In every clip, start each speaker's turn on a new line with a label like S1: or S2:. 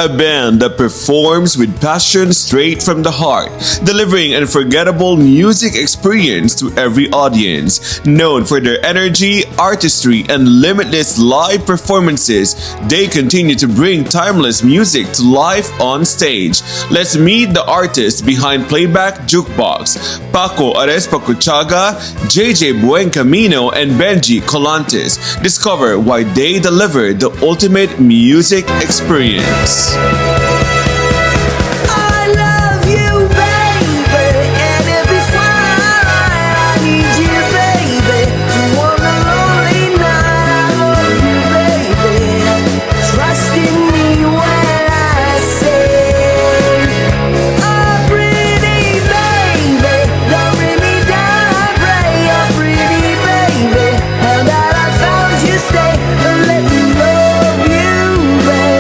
S1: A band that performs with passion straight from the heart, delivering an unforgettable music experience to every audience. Known for their energy, artistry, and limitless live performances, they continue to bring timeless music to life on stage. Let's meet the artists behind Playback Jukebox, Paco Arespacochaga, JJ Buencamino, and Benjie Collantes. Discover why they deliver the ultimate music experience.
S2: I love you, baby, and if it's fine, I need you, baby, to warm the lonely night. I love you, baby, trust in me when I say, oh, pretty baby, don't bring me down, I pray, oh, pretty baby, and that I found you, stay, and let me love you, baby.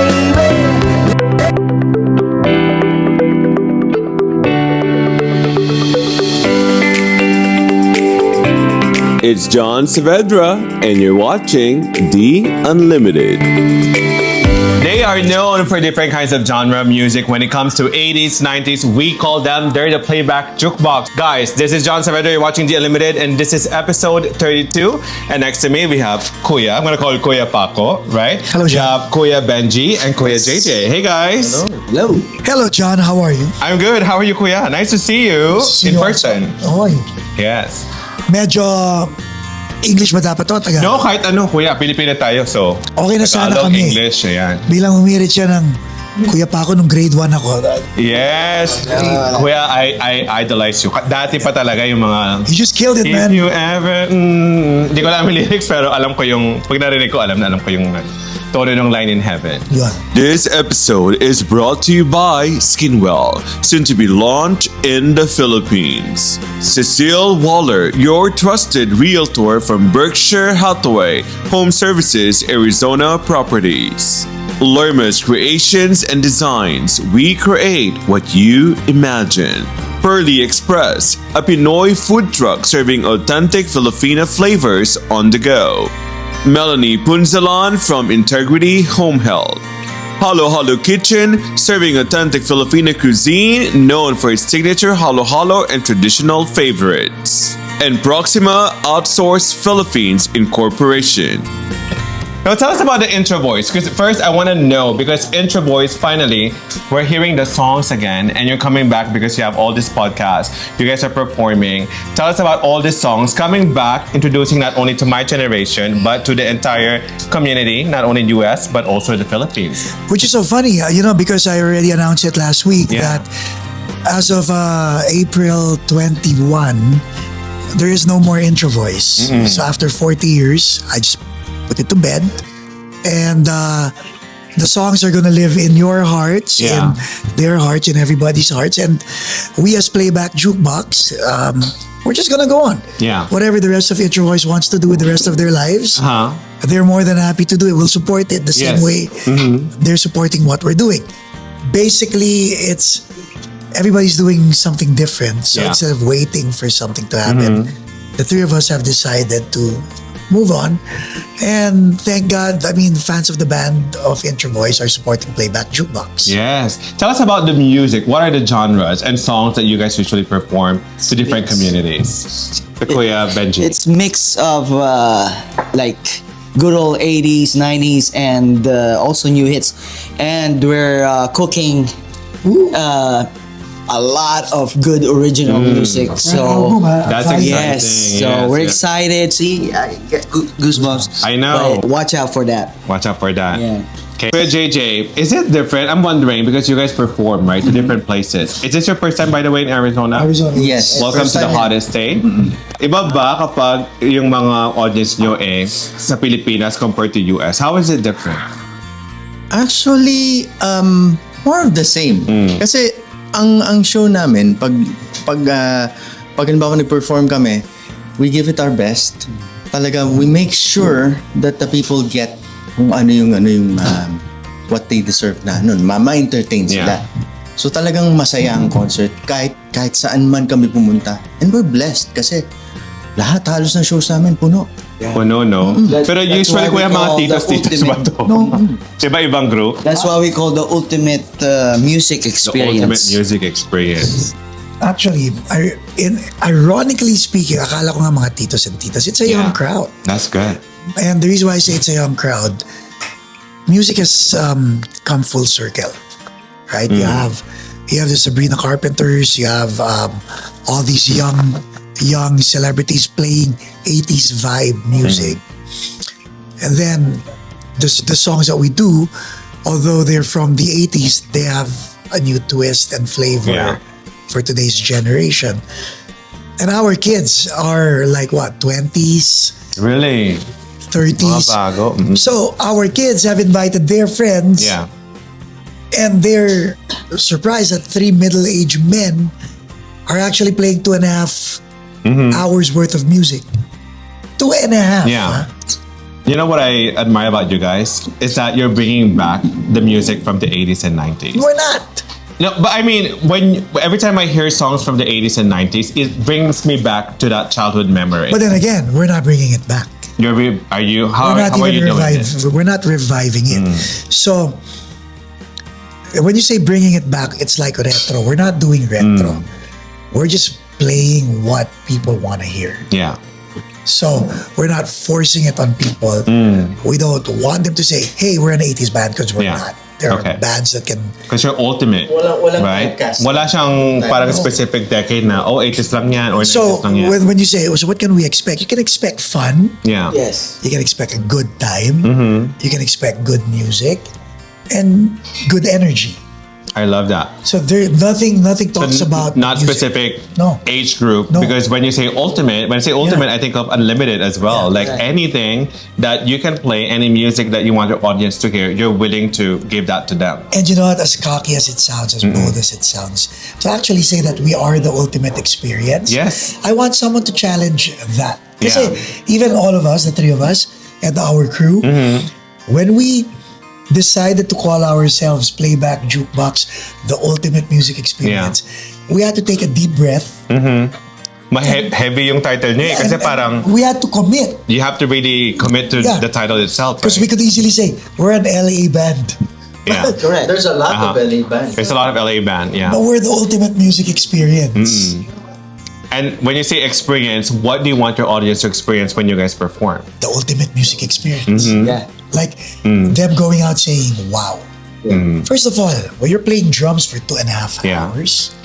S1: It's John Saavedra, and you're watching The Unlimited. They are known for different kinds of genre music. When it comes to 80s, 90s, we call them, they're the Playback Jukebox. Guys, this is John Saavedra, you're watching The Unlimited, and this is episode 32. And next to me, we have Kuya. I'm gonna call Kuya Paco, right?
S3: Hello,
S1: We
S3: John.
S1: have Kuya Benji and Kuya JJ. Hey, guys.
S3: Hello. Hello, John. How are you?
S1: I'm good. How are you, Kuya? Nice to see you in person.
S3: Okay.
S1: Yes.
S3: Medyo English ba dapat to? Taga?
S1: No, kahit ano, Kuya. Pilipino tayo, so...
S3: Okay na sana
S1: Tagalog,
S3: kami.
S1: English, ayan.
S3: Bilang humirit siya ng kuya pa ako nung grade 1 ako.
S1: Yes. Kuya, I idolize you. Dati pa talaga yung mga...
S3: You just killed it,
S1: If
S3: man.
S1: you ever... Hindi ko alam yung lyrics, pero alam ko yung... Pag narinig ko, alam ko yung tono ng Line in Heaven.
S3: Yun.
S1: This episode is brought to you by Skinwelle, soon to be launched in the Philippines. Cecille Waller, your trusted realtor from Berkshire Hathaway HomeServices Arizona Properties. Lerma's Creations and Designs. We create what you imagine. Perley Express, a Pinoy food truck serving authentic Filipino flavors on the go. Mehlani Punzalan from Integrity Home Health. Halo Halo Kitchen, serving authentic Filipino cuisine known for its signature halo halo and traditional favorites. And Proxima Outsource Philippines Incorporation. Now tell us about the intro voice, because first I want to know, because intro voice, finally, we're hearing the songs again, and you're coming back because you have all this podcast, you guys are performing. Tell us about all these songs, coming back, introducing not only to my generation, but to the entire community, not only in US, but also the Philippines.
S3: Which is so funny, because I already announced it last week that as of April 21, there is no more intro voice. So after 40 years, I just put it to bed, and the songs are gonna live in your hearts, in their hearts, in everybody's hearts, and we as Playback Jukebox, we're just gonna go on. Whatever the rest of Intro Voice wants to do with the rest of their lives, they're more than happy to do it. We'll support it the same way they're supporting what we're doing. Basically, it's everybody's doing something different, so instead of waiting for something to happen, the three of us have decided to move on, and thank God, fans of the band of Intro Voice are supporting Playback Jukebox.
S1: Yes. Tell us about the music. What are the genres and songs that you guys usually perform to different communities? Kuya Benji.
S4: It's mix of like good old 80s, 90s, and also new hits. And we're cooking a lot of good original music. So
S1: That's exciting.
S4: yes, so we're excited. See, I get goosebumps.
S1: I know.
S4: But watch out for that.
S1: Watch out for that.
S4: Yeah.
S1: Okay. But JJ, is it different? I'm wondering because you guys perform, right, to different places. Is this your first time, by the way, in Arizona?
S3: Arizona.
S4: Yes.
S1: Welcome
S4: First
S1: to the
S4: time.
S1: hottest state. Iba ba kapag yung mga audience nyo sa Pilipinas compared to US? How is it different?
S5: Actually, more of the same. Kasi ang show namin pag halimbawa nag-perform kami, we give it our best. Talaga we make sure that the people get kung ano yung what they deserve na ma-entertain sila. So talagang masaya ang concert kahit saan man kami pumunta. And we're blessed kasi lahat halos ng shows namin puno.
S1: Oh, no. Pero
S4: That's
S1: usually,
S4: why we
S1: kuya, mga
S4: call the
S1: titos ba to?
S3: No.
S1: Diba ibang group?
S4: That's why we call the ultimate music
S1: The
S4: experience.
S1: ultimate music experience.
S3: Actually, ironically speaking, akala ko nga mga titos and titas, it's a young crowd.
S1: That's good.
S3: And the reason why I say it's a young crowd, music has come full circle, right? You have the Sabrina Carpenters, you have all these young celebrities playing 80s vibe music. And then the songs that we do, although they're from the 80s, they have a new twist and flavor for today's generation. And our kids are like what, 20s,
S1: Really?
S3: 30s.
S1: Mga bago. Mhm.
S3: So our kids have invited their friends,
S1: Yeah.
S3: and they're surprised that 3 middle-aged men are actually playing 2.5 hours worth of music. 2.5.
S1: Yeah.
S3: huh?
S1: You know what I admire about you guys? Is that you're bringing back the music from the 80s and 90s.
S3: We're not.
S1: No, but I mean, every time I hear songs from the 80s and 90s, it brings me back to that childhood memory.
S3: But then again, we're not bringing it back.
S1: How
S3: We're not
S1: are you
S3: even
S1: doing it?
S3: We're not reviving it. So when you say bringing it back, it's like retro. We're not doing retro. We're just playing what people want to hear.
S1: Yeah.
S3: So we're not forcing it on people. We don't want them to say, "Hey, we're an 80s band," because we're
S1: Yeah.
S3: not. There
S1: Okay.
S3: are bands that can.
S1: Because you're ultimate.
S5: Walang
S1: right?
S5: typecast.
S1: Wala siyang parang
S3: No.
S1: specific decade na, 80s lang yan or 90s
S3: So
S1: lang yan.
S3: when you say, so what can we expect? You can expect fun.
S1: Yeah.
S4: Yes.
S3: You can expect a good time. You can expect good music and good energy.
S1: I love that.
S3: So nothing talks about
S1: not
S3: music.
S1: specific
S3: No.
S1: age group,
S3: No.
S1: because when you say ultimate, I think of unlimited as well.
S3: Yeah.
S1: Like
S4: Right.
S1: anything that you can play, any music that you want your audience to hear, you're willing to give that to them.
S3: And you know what? As cocky as it sounds, as bold as it sounds, to actually say that we are the ultimate experience.
S1: Yes.
S3: I want someone to challenge that. Kasi
S1: Yeah.
S3: even all of us, the three of us, and our crew, when we decided to call ourselves Playback Jukebox, the ultimate music experience, we had to take a deep breath.
S1: Heavy yung title niya eh, kasi
S3: and
S1: parang
S3: we had to commit.
S1: you have to really commit to
S3: Yeah.
S1: the title itself.
S3: Because we
S1: Right?
S3: could easily say, we're an LA band.
S1: Yeah.
S4: Correct.
S5: There's a lot of
S1: Uh-huh.
S5: LA bands.
S1: There's a lot of LA band, yeah.
S3: But we're the ultimate music experience.
S1: And when you say experience, what do you want your audience to experience when you guys perform?
S3: The ultimate music experience.
S4: Yeah.
S3: Like them going out saying, wow. First of all, when you're playing drums for 2.5
S1: Yeah.
S3: hours,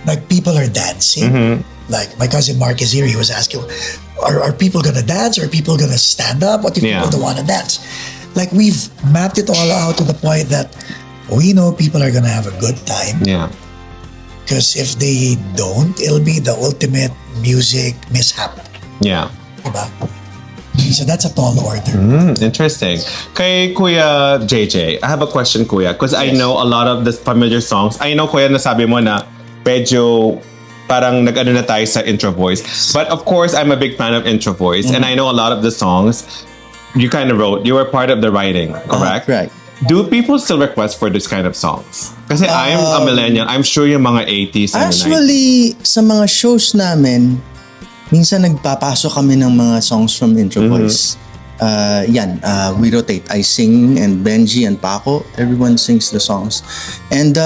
S3: like people are dancing. Like my cousin Mark is here, he was asking, are people gonna dance? Are people gonna stand up? What if
S1: Yeah.
S3: people don't wanna dance? Like we've mapped it all out to the point that we know people are gonna have a good time.
S1: Yeah.
S3: Because if they don't, it'll be the ultimate music mishap.
S1: Yeah.
S3: Diba? So that's a tall order.
S1: Interesting. Kay Kuya JJ, I have a question, Kuya, because I know a lot of the familiar songs. I know, Kuya, nasabi mo na medyo parang nag-ano na tayo sa intro voice. But of course, I'm a big fan of intro voice, and I know a lot of the songs you kind of wrote. You were part of the writing, correct?
S5: Right.
S1: Do people still request for this kind of songs? Kasi I'm a millennial. I'm sure yung mga 80s and 90s.
S5: Actually, sa mga shows namin, minsan nagpapasok kami ng mga songs from intro voice. We rotate. I sing, and Benjie and Paco, everyone sings the songs. And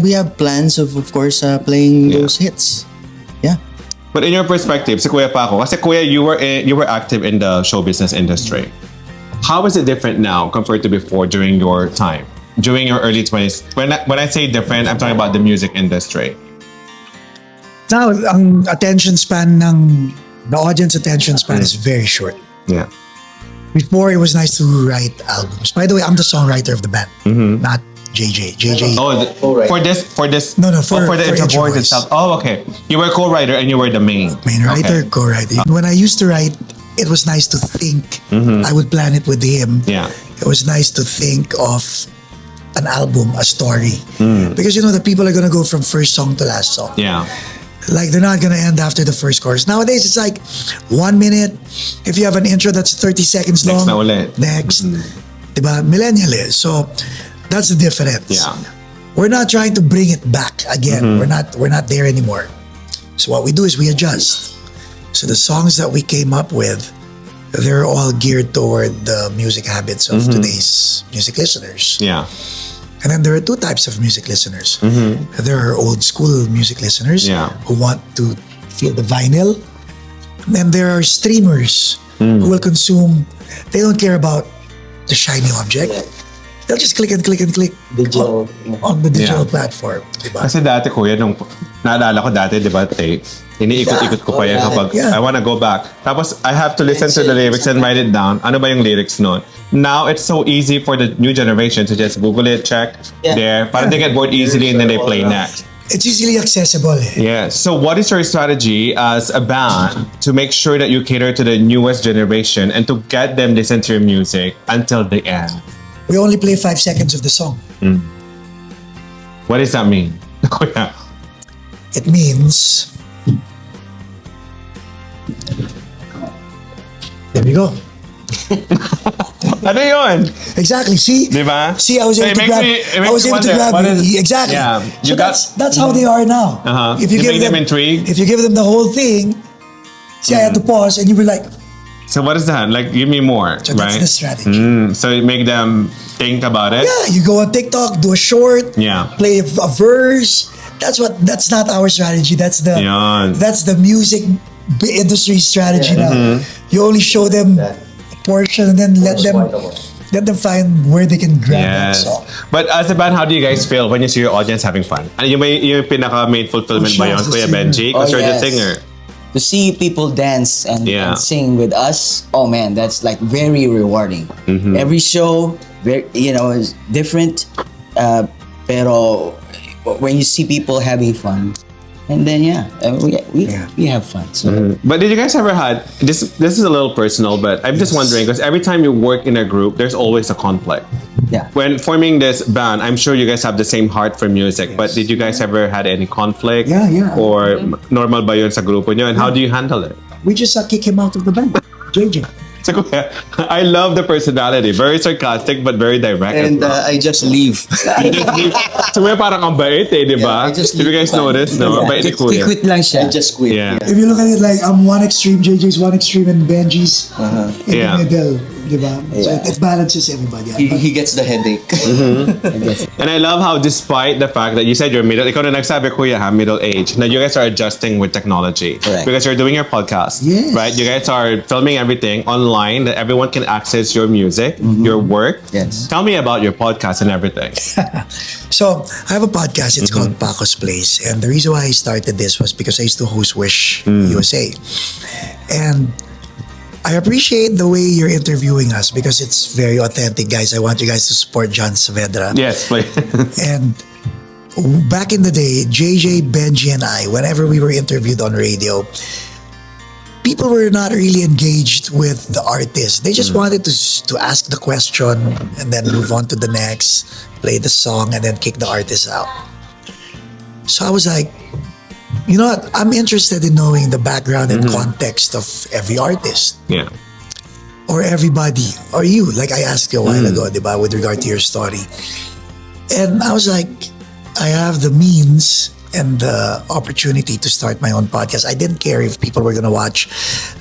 S5: we have plans of course, playing those hits. Yeah.
S1: But in your perspective, si Kuya Paco, kasi Kuya, you were active in the show business industry. How is it different now compared to before during your time, during your early 20s? When I say different, I'm talking about the music industry.
S3: Now, ang attention span the audience attention span is very short.
S1: Yeah.
S3: Before, it was nice to write albums. By the way, I'm the songwriter of the band, not JJ. JJ.
S1: Oh, for this.
S3: No,
S1: for the intro
S3: intro
S1: voice
S3: voice.
S1: itself. Oh, okay. You were co-writer and you were the main.
S3: Main writer,
S1: Okay.
S3: co-writer. When I used to write, it was nice to think. I would plan it with him.
S1: Yeah.
S3: It was nice to think of an album, a story. Because you know the people are gonna go from first song to last song.
S1: Yeah.
S3: Like they're not gonna end after the first chorus. Nowadays it's like 1 minute. If you have an intro that's 30 seconds long,
S1: Next na ulit.
S3: next. Diba? Millennial is. So that's the difference.
S1: Yeah.
S3: We're not trying to bring it back again. We're not there anymore. So what we do is we adjust. So the songs that we came up with they're all geared toward the music habits of today's music listeners.
S1: Yeah.
S3: And then there are two types of music listeners. There are old school music listeners who want to feel the vinyl. And then there are streamers who will consume, they don't care about the shiny object. They'll just click and click and click
S4: Digital.
S3: on the digital platform. Diba?
S1: Kasi dati kuya, nung naalala ko dati, di ba, iniikot-ikot ko pa yan kapag I wanna go back. Tapos, I have to listen to the lyrics and write it down. Ano ba yung lyrics nun? Now, it's so easy for the new generation to just Google it, check there. Parang they get bored easily and then they play next.
S3: It's easily accessible.
S1: Yeah. So, what is your strategy as a band to make sure that you cater to the newest generation and to get them listen to your music until the end?
S3: We only play 5 seconds of the song.
S1: What does that mean? Kuya?
S3: It means... There we go.
S1: Ano yun?
S3: Exactly. See?
S1: Diba?
S3: See, I was
S1: So
S3: able
S1: it
S3: to
S1: makes
S3: grab.
S1: me- it
S3: I
S1: makes
S3: was
S1: me
S3: able to
S1: wonder,
S3: grab.
S1: what is-
S3: Exactly.
S1: Yeah.
S3: So that's how they are now. If you
S1: You
S3: give
S1: make them intrigued?
S3: if you give them the whole thing, see, I had to pause, and you were like,
S1: So what is that? Like, give me more,
S3: so
S1: right?
S3: that's the strategy.
S1: So you make them think about it?
S3: Yeah, you go on TikTok, do a short,
S1: Yeah.
S3: play a verse. That's not our strategy. That's the
S1: Yan.
S3: that's the music industry strategy now. You only show them a portion and then let them find where they can grab that
S1: Yes.
S3: song.
S1: But as a band, how do you guys feel when you see your audience having fun? And yung pinaka-main fulfillment ba
S3: siya,
S1: yun,
S3: as a
S1: Kuya
S3: singer.
S1: Benjie? Because
S4: Oh,
S1: you're the
S4: yes.
S1: singer.
S4: To see people dance and sing with us, oh man, that's like very rewarding. Every show, is different. Pero when you see people having fun, and then we have fun. So
S1: But did you guys ever had, this is a little personal, but I'm just wondering, because every time you work in a group, there's always a conflict.
S4: yeah.
S1: When forming this band, I'm sure you guys have the same heart for music, but did you guys ever had any conflict?
S3: Yeah.
S1: Or normal ba yun sa grupo nyo? And how do you handle it?
S3: We just kick him out of the band. JJ.
S1: So, Kuya, I love the personality. Very sarcastic, but very direct.
S5: And
S1: as well.
S5: I just leave.
S1: So, Kuya parang ang bait eh, di ba?
S5: Yeah, I just
S1: If you guys
S5: leave.
S1: notice, no? Ang bait ni Kuya.
S4: Quit lang siya.
S5: I just quit.
S1: Yeah.
S3: If you look at it like I'm one extreme, JJ's one extreme, and Benji's in
S1: Yeah.
S3: the middle, diba? So it balances everybody out.
S5: He gets the headache.
S1: And I love how despite the fact that you said you're middle, ikaw na nagsabi Kuya ha, middle age, na you guys are adjusting with technology.
S4: Correct.
S1: Because you're doing your podcast,
S3: Yes.
S1: right? You guys are filming everything online that everyone can access your music, your work.
S4: Yes.
S1: Tell me about your podcast and everything.
S3: So I have a podcast. It's called Paco's Place, and the reason why I started this was because I used to host Wish USA, and I appreciate the way you're interviewing us because it's very authentic, guys. I want you guys to support John Saavedra.
S1: Yes, please.
S3: And back in the day, JJ, Benji, and I, whenever we were interviewed on radio, people were not really engaged with the artist. They just wanted to ask the question and then move on to the next, play the song, and then kick the artist out. So I was like, you know what? I'm interested in knowing the background and context of every artist
S1: Yeah.
S3: or everybody or you, like I asked you a while ago, diba, with regard to your story. And I was like, I have the means and the opportunity to start my own podcast. I didn't care if people were going to watch.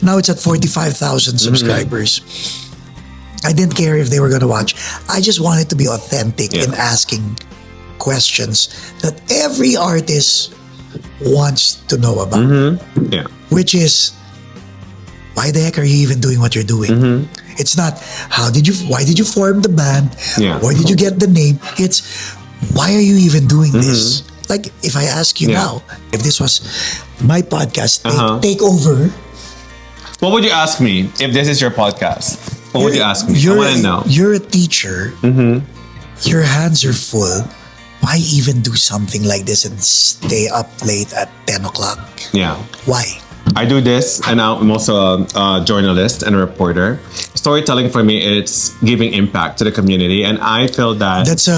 S3: Now it's at 45,000 subscribers. I didn't care if they were going to watch. I just wanted to be authentic in asking questions that every artist wants to know about,
S1: Yeah.
S3: which is, why the heck are you even doing what you're doing? It's not why did you form the band?
S1: Yeah.
S3: Why did you get the name? It's, why are you even doing this? Like, if I ask you now, if this was my podcast, take over.
S1: What would you ask me if this is your podcast? What would you ask me? I want to know.
S3: You're a teacher. Your hands are full. Why even do something like this and stay up late at 10 o'clock?
S1: Yeah.
S3: Why?
S1: I do this, and I'm also a journalist and a reporter. Storytelling for me, it's giving impact to the community, and I feel that
S3: That's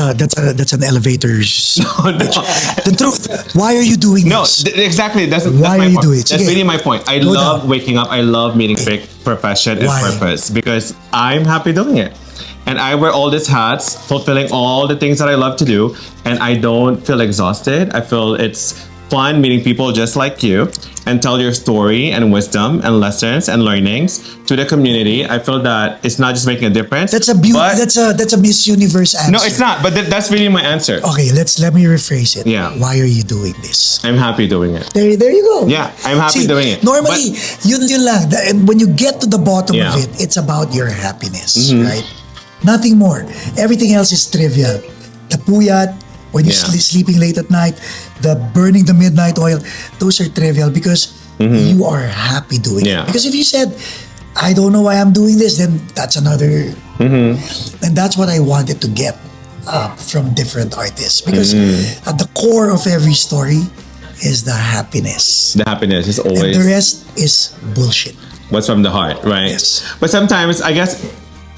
S3: an elevator's the truth. Why are you doing
S1: no,
S3: this?
S1: exactly. That's
S3: Why
S1: my
S3: are you
S1: point.
S3: doing it?
S1: That's
S3: Sige.
S1: really my point. I
S3: Go
S1: love
S3: down.
S1: waking up. I love meeting big profession and
S3: Why?
S1: purpose because I'm happy doing it. And I wear all these hats, fulfilling all the things that I love to do, and I don't feel exhausted. I feel it's fun meeting people just like you. and tell your story and wisdom and lessons and learnings to the community. I feel that it's not just making a difference.
S3: That's a beauty.
S1: but-
S3: That's a Miss Universe answer.
S1: No, it's not. But that's really my answer.
S3: Okay, let me rephrase it.
S1: Yeah.
S3: Why are you doing this?
S1: I'm happy doing it.
S3: There you go.
S1: Yeah, I'm happy doing it.
S3: Normally, yun lang. And when you get to the bottom
S1: Yeah.
S3: of it, it's about your happiness, right? Nothing more. Everything else is trivial. The puyat, when you're
S1: Yeah.
S3: sleeping late at night, the burning the midnight oil, those are trivial because you are happy doing
S1: Yeah.
S3: it. Because if you said, I don't know why I'm doing this, then that's another. And that's what I wanted to get from different artists. Because at the core of every story is the happiness.
S1: The happiness is
S3: And
S1: always
S3: the rest is bullshit.
S1: what's from the heart, right?
S3: Yes.
S1: But sometimes, I guess,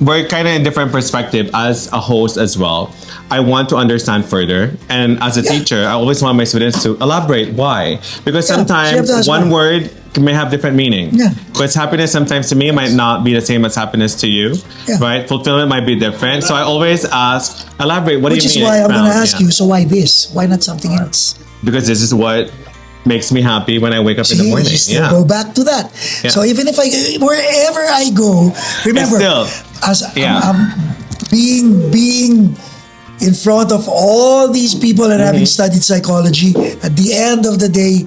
S1: we're kind of in different perspective as a host as well. I want to understand further. And as a teacher, I always want my students to elaborate why. Because
S3: Yeah, so you have
S1: sometimes
S3: to ask
S1: one
S3: why.
S1: word may have different meaning.
S3: Yeah.
S1: Because happiness sometimes to me might not be the same as happiness to you.
S3: Yeah.
S1: Right? Fulfillment might be different. So I always ask, elaborate, what
S3: Which
S1: do
S3: is
S1: you mean?
S3: why I'm going to
S1: Expound.
S3: ask
S1: Yeah.
S3: you, so why this? Why not something else?
S1: Because this is what makes me happy when I wake up in the
S3: See,
S1: morning.
S3: you still
S1: Yeah.
S3: go back to that.
S1: Yeah.
S3: So even if wherever I go, remember,
S1: still,
S3: as
S1: yeah.
S3: I'm being in front of all these people and having studied psychology, at the end of the day,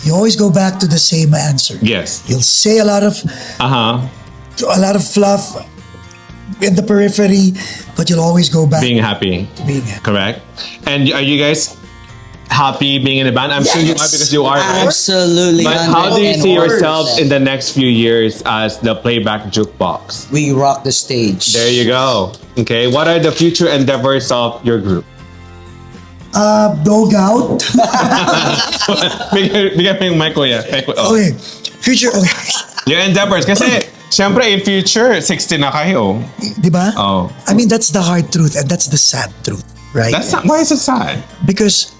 S3: you always go back to the same answer.
S1: Yes.
S3: You'll say a lot of fluff in the periphery, but you'll always go back
S1: Being happy.
S3: to being happy.
S1: Correct. And are you guys happy being in a band? I'm sure you are because you are. Right?
S4: Absolutely.
S1: But how do you see
S4: 100%.
S1: yourself in the next few years as the Playback Jukebox?
S4: We rock the stage.
S1: There you go. Okay. What are the future endeavors of your group?
S3: Dog out.
S1: Bigyan mo yung mic ko yan. Oh.
S3: Okay. Future. Okay.
S1: Your endeavors. Kasi, syempre, in future, 60 na kayo.
S3: Diba?
S1: Oh.
S3: I mean, that's the hard truth and that's the sad truth, right?
S1: That's not, why is it sad?
S3: Because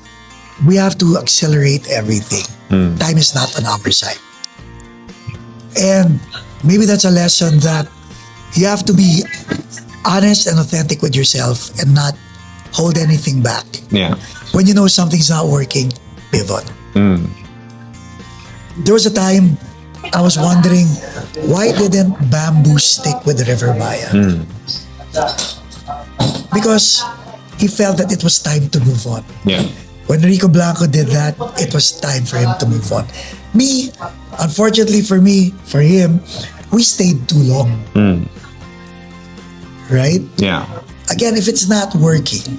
S3: we have to accelerate everything. Time is not on our side. And maybe that's a lesson that you have to be honest and authentic with yourself and not hold anything back.
S1: Yeah.
S3: When you know something's not working, pivot. There was a time I was wondering, why didn't Bamboo stick with River Maya? Because he felt that it was time to move on.
S1: Yeah.
S3: When Rico Blanco did that, it was time for him to move on. Me, unfortunately for me, for him, we stayed too long. Right?
S1: Yeah.
S3: Again, if it's not working,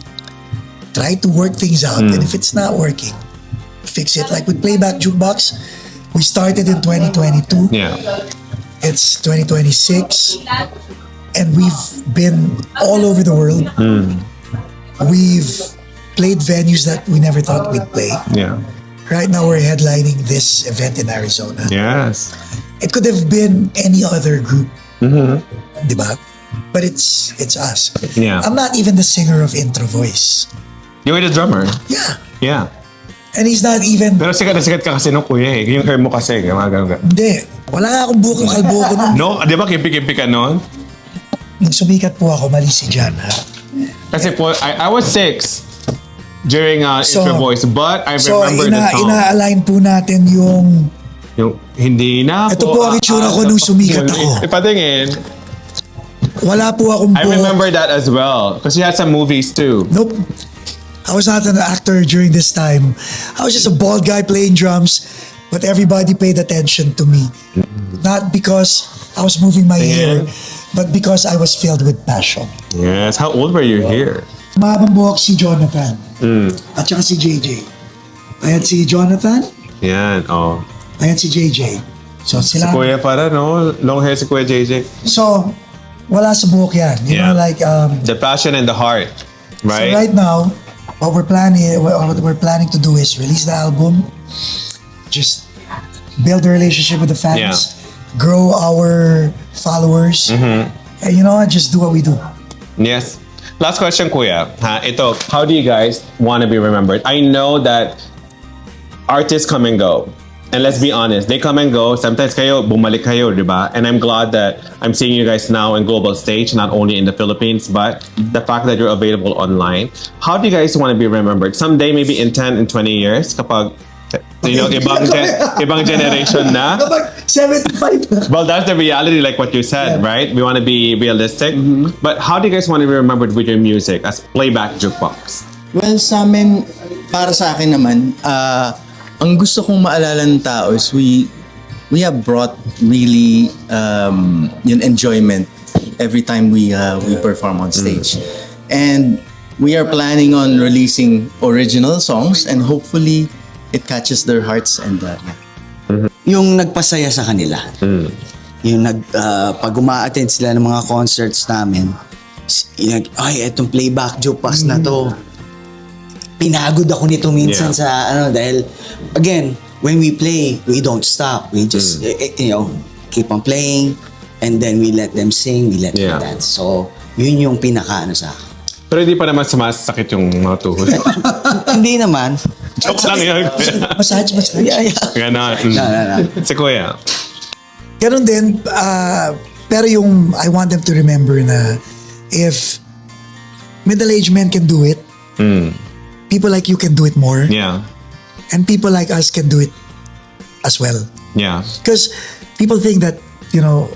S3: try to work things out. And if it's not working, fix it. Like with Playback Jukebox, we started in 2022.
S1: Yeah.
S3: It's 2026. And we've been all over the world. We've played venues that we never thought we'd play.
S1: Yeah.
S3: Right now, we're headlining this event in Arizona.
S1: Yes.
S3: It could have been any other group. Diba? But it's us.
S1: Yeah.
S3: I'm not even the singer of intro voice.
S1: You were the drummer.
S3: Yeah.
S1: Yeah.
S3: And he's not even...
S1: Pero sikat na sikat ka kasi nung kuya eh. Yung hair mo kasi. Mga ganun.
S3: Hindi. Wala nga akong buko kalbo ko nun.
S1: No? Di ba kimpi-kimpi ka nun?
S3: Nung sumikat po ako, mali si Jan, ha?
S1: Kasi po, I was 6 during intro voice. But I remember the song.
S3: ina-align po natin yung...
S1: Yung hindi na
S3: Ito po ang itsura ko nung sumikat ako.
S1: Ipatingin.
S3: Wala po akong
S1: I
S3: buhok.
S1: remember that as well. Because you had some movies too.
S3: Nope. I was not an actor during this time. I was just a bald guy playing drums, but everybody paid attention to me. Not because I was moving my hair, but because I was filled with passion.
S1: Yes. How old were you here?
S3: Mahabang buhok si Jonathan. At saka si JJ. Ayan si Jonathan.
S1: Yan. Oh.
S3: Ayan si JJ. So
S1: Si
S3: sila.
S1: Kuya para, no? Long hair si Kuya JJ.
S3: So, wala sa buhok yan. You know, like,
S1: The passion and the heart. Right?
S3: so right now, what we're planning to do is release the album, just build a relationship with the fans, grow our followers, and you know what, just do what we do.
S1: Yes. Last question, Kuya. Ito, how do you guys want to be remembered? I know that artists come and go. And let's be honest, they come and go. Sometimes kayo, bumalik kayo, di ba? And I'm glad that I'm seeing you guys now in global stage, not only in the Philippines, but the fact that you're available online. How do you guys want to be remembered? Someday, maybe in 10 and 20 years, kapag ibang generation na.
S3: Kapag 75 na.
S1: Well, that's the reality, like what you said, right? We want to be realistic. But how do you guys want to be remembered with your music as Playback Jukebox?
S5: Well, sa amin, para sa akin naman, ang gusto kong maalala ng tao is we have brought really yung enjoyment every time we perform on stage. And we are planning on releasing original songs and hopefully it catches their hearts and
S4: Yung nagpasaya sa kanila. Yung pag uma-attend sila ng mga concerts namin, ay, etong Playback Jukebox na to. Pinagod ako nito minsan sa dahil again, when we play, we don't stop. We just keep on playing and then we let them sing, we let them dance. So, yun yung pinaka sa akin.
S1: Pero hindi pa naman sumasakit yung mga tuhod.
S4: Hindi naman.
S1: Joke lang yun.
S3: Massage.
S4: Yeah.
S1: Ganon.
S4: No.
S1: Si Kuya.
S3: Ganon din, pero yung I want them to remember na if middle-aged men can do it, people like you can do it more.
S1: Yeah.
S3: And people like us can do it as well.
S1: Yeah.
S3: Because people think that,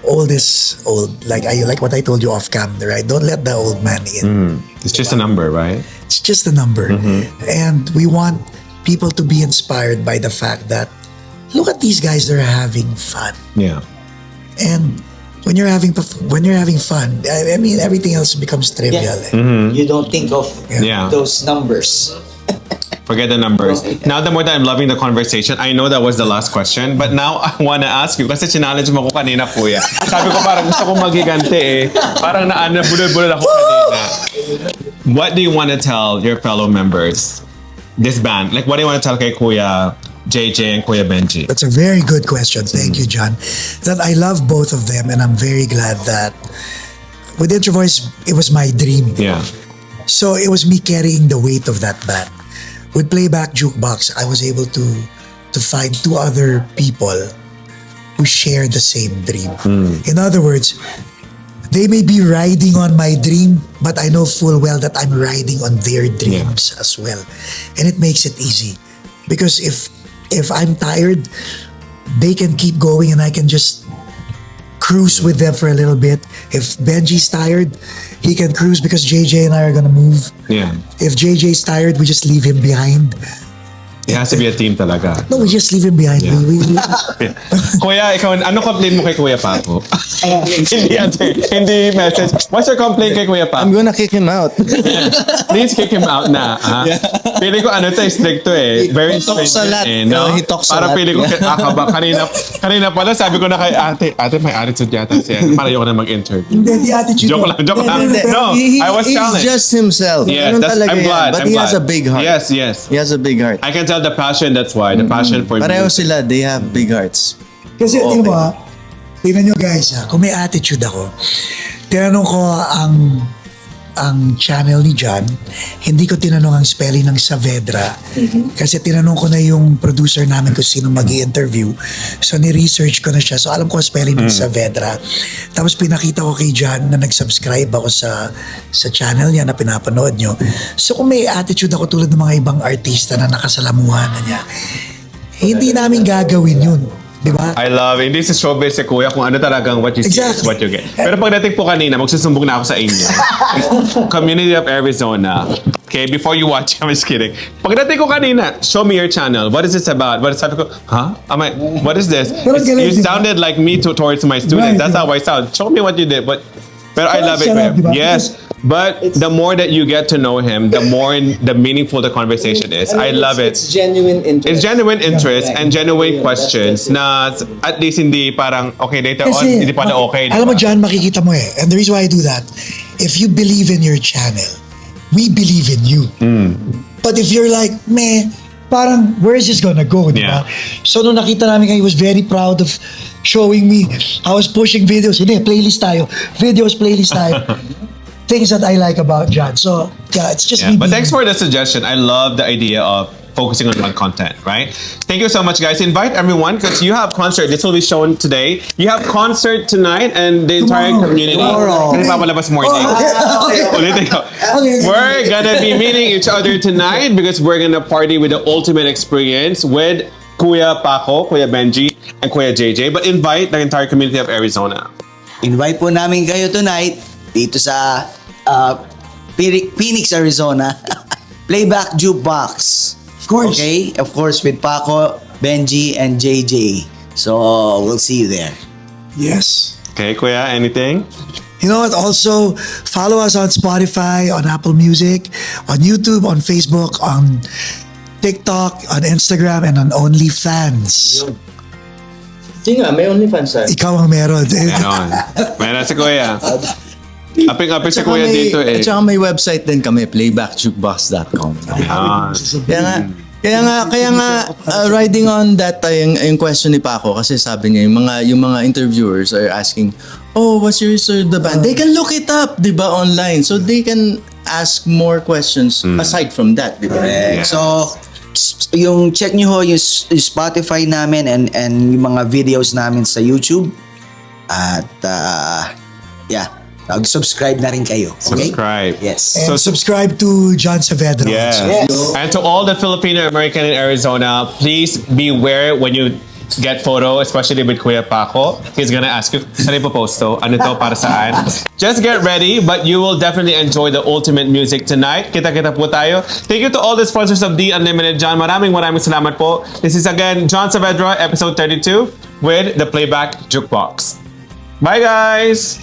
S3: old is old. Like what I told you off cam, right? Don't let the old man in.
S1: It's just a number, right?
S3: It's just a number. And we want people to be inspired by the fact that, look at these guys, they're having fun.
S1: Yeah.
S3: And when you're having fun, I mean, everything else becomes trivial.
S4: You don't think of those numbers.
S1: Forget the numbers. Now, the more that I'm loving the conversation, I know that was the last question, but now I want to ask you, kasi challenge mo ko kanina, Kuya. Sabi ko parang gusto kong magigante eh. Parang bulol-bulol ako kanina. What do you want to tell your fellow members? This band, like what do you want to tell kay Kuya JJ and Kuya Benjie?
S3: That's a very good question. Thank you, John. That I love both of them, and I'm very glad that with Intro Voice, it was my dream.
S1: Yeah.
S3: So it was me carrying the weight of that band. With Playback Jukebox, I was able to find two other people who share the same dream. In other words, they may be riding on my dream, but I know full well that I'm riding on their dreams as well. And it makes it easy. Because if I'm tired, they can keep going and I can just cruise with them for a little bit. If Benjie's tired, he can cruise because JJ and I are gonna move.
S1: Yeah.
S3: If JJ's tired, we just leave him behind.
S1: It has to be a team talaga.
S3: No, we just leave him behind.
S1: Yeah.
S3: We
S1: Kuya, ikaw, ano complaint mo kay Kuya Paco? Hindi message. What's your complaint kay Kuya Paco?
S5: I'm gonna kick him out.
S1: Please kick him out na. Pili ko strict to eh. Very
S5: talks a lot.
S1: strict. No?
S5: He talks a
S1: Para
S5: lot.
S1: pili ko, kanina pala sabi ko na kay ate may attitude yata siya. Para ayoko na mag-interview.
S3: Hindi, the attitude.
S1: Joke lang. No, I was
S5: He's
S1: challenged.
S5: just himself.
S1: Yes,
S5: Ganun
S1: that's,
S5: talaga
S1: I'm
S5: yan.
S1: glad.
S5: But
S1: I'm
S5: he
S1: glad.
S5: has a big heart.
S1: Yes.
S5: He has a big heart.
S1: I can tell the passion, that's why. The passion for
S5: Pareho
S1: music.
S5: sila, they have big hearts.
S3: Kasi tingnan mo tingnan nyo guys kung may attitude ako, tinanong ko ang channel ni John, hindi ko tinanong ang spelling ng Saavedra kasi tinanong ko na yung producer namin kung sino mag-i-interview, so ni-research ko na siya, so alam ko ang spelling ng Saavedra. Tapos pinakita ko kay John na nag-subscribe ako sa channel niya na pinapanood nyo. So kung may attitude ako tulad ng mga ibang artista na nakasalamuhan na niya, hindi namin gagawin yun. Diba?
S1: I love it. Hindi si showbiz si Kuya kung ano talagang what you see is what you get. Pero pagdating po kanina, magsusumbong na ako sa inyo. Community of Arizona. Okay, before you watch, I'm just kidding. Pagdating ko kanina, show me your channel. What is this about? Sabi ko, huh? What is this? You sounded like me towards my students. That's how I sound. Show me what you did. Pero I love it.
S3: Diba?
S1: Yes. But the more that you get to know him, the more the meaningful the conversation is. I love it.
S6: It's genuine interest.
S1: It's genuine interest and genuine questions na at least hindi parang, okay, later on, hindi pala okay.
S3: Alam mo, John, makikita mo eh. And the reason why I do that, if you believe in your channel, we believe in you. But if you're like, meh, parang, where is this gonna go? Diba? So nung nakita namin kayo, he was very proud of showing me. I was pushing videos. Hindi, playlist tayo. Videos, playlist tayo. Things that I like about John. So, yeah, it's just me.
S1: But thanks for the suggestion. I love the idea of
S6: focusing on one content, right? Thank you so much, guys. Invite everyone because you have concert. This will be shown today. You have concert tonight and the entire community. Kasi papalabas more Ulitin ko. We're gonna be meeting each other tonight because we're gonna party with the ultimate experience with Kuya Paco, Kuya Benjie, and Kuya JJ. But invite the entire community of Arizona.
S4: Invite po namin kayo tonight dito sa Phoenix, Arizona. Playback Jukebox.
S3: Of course.
S4: Okay? Of course, with Paco, Benjie, and JJ. So, we'll see you there.
S3: Yes.
S6: Okay, Kuya, anything?
S3: You know what? Also, follow us on Spotify, on Apple Music, on YouTube, on Facebook, on TikTok, on Instagram, and on OnlyFans.
S5: Sige nga, may OnlyFans tayo.
S3: Ikaw ang meron.
S6: Meron. Meron si Kuya. Aping-aping si Kuya dito eh.
S5: At saka may website din kami, playbackjukebox.com. Kaya nga, riding on that, yung question ni Paco, kasi sabi niya, yung mga interviewers are asking, oh, what's your history of the band? They can look it up, di ba, online. So they can ask more questions aside from that, di ba?
S4: So, yung check nyo ho yung Spotify namin and yung mga videos namin sa YouTube. At, subscribe na rin kayo. Okay?
S6: Subscribe.
S4: Yes.
S3: And subscribe to John Saavedra.
S6: Yes. And to all the Filipino American in Arizona, please beware when you get photo, especially with Kuya Paco. He's gonna ask you, saan ipopost to? Ano to? Para saan? Just get ready, but you will definitely enjoy the ultimate music tonight. Kita-kita po tayo. Thank you to all the sponsors of The Unlimited John. Maraming salamat po. This is again John Saavedra, episode 32 with the Playback Jukebox. Bye, guys!